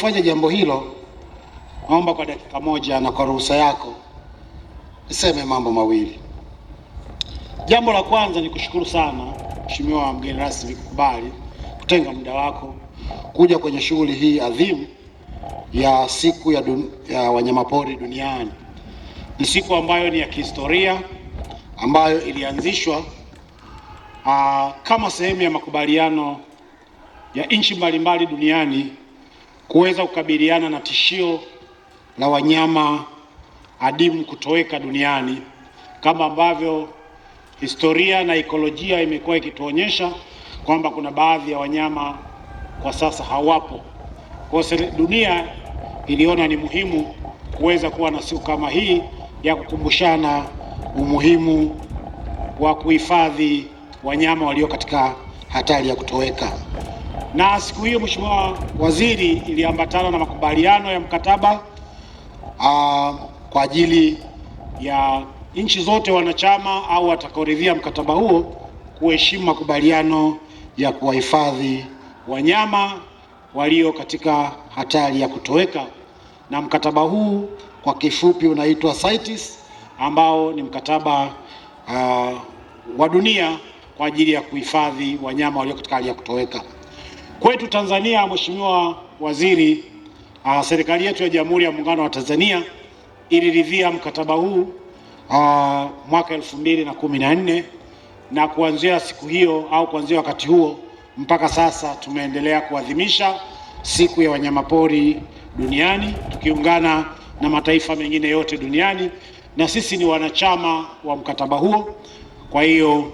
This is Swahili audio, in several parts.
Fanya jambo hilo, naomba kwa dakika moja na kwa ruhusa yako niseme mambo mawili. Jambo la kwanza ni kushukuru sana Mheshimiwa mgeni rasmi kukubali kutenga muda wako kuja kwenye shughuli hii adhimu ya siku ya wanyamapori duniani. Ni siku ambayo ni ya kihistoria ambayo ilianzishwa kama sehemu ya makubaliano ya nchi mbalimbali duniani kuweza kukabiliana na tishio la wanyama adimu kutoweka duniani, kama ambavyo historia na ekolojia imekuwa ikituonyesha kwamba kuna baadhi ya wanyama kwa sasa hawapo. Kwa hiyo dunia iliona ni muhimu kuweza kuwa na siku kama hii ya kukumbushana umuhimu wa kuhifadhi wanyama walio katika hatari ya kutoweka. Na siku hiyo, Mheshimiwa Waziri, iliambatana na makubaliano ya mkataba kwa ajili ya nchi zote wanachama au watakaoridhia mkataba huo kuheshimu makubaliano ya kuwahifadhi wanyama walio katika hatari ya kutoweka. Na mkataba huu kwa kifupi unaitwa CITES, ambao ni mkataba wa dunia kwa ajili ya kuhifadhi wanyama walio katika hali ya kutoweka. Kwetu Tanzania, Mheshimiwa Waziri, serikali yetu ya Jamhuri ya Muungano wa Tanzania iliridhia mkataba huu mwaka 2014, na kuanzia siku hiyo au kuanzia wakati huo mpaka sasa tumeendelea kuadhimisha siku ya wanyamapori duniani tukiungana na mataifa mengine yote duniani, na sisi ni wanachama wa mkataba huo. Kwa hiyo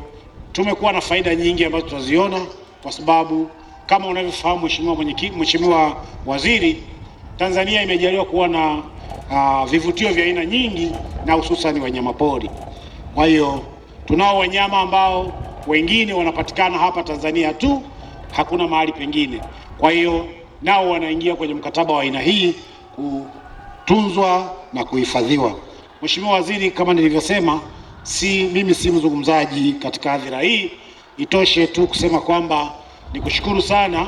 tumekuwa na faida nyingi ambazo tutaziona, kwa sababu kama unavyofahamu Mheshimiwa Waziri, Tanzania imejaliwa kuwa na vivutio vya aina nyingi na hususan wanyamapori. Kwa hiyo tunao wanyama ambao wengine wanapatikana hapa Tanzania tu, hakuna mahali pengine. Kwa hiyo nao wanaingia kwenye mkataba wa aina hii kutunzwa na kuhifadhiwa. Mheshimiwa Waziri, kama nilivyosema, mimi si mzungumzaji katika hadhira hii. Itoshe tu kusema kwamba nikushukuru sana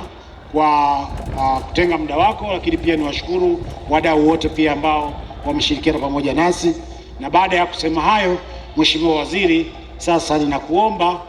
kwa kutenga muda wako, lakini pia niwashukuru wadau wote pia ambao wameshirikiana pamoja nasi. Na baada ya kusema hayo, Mheshimiwa Waziri, sasa ninakuomba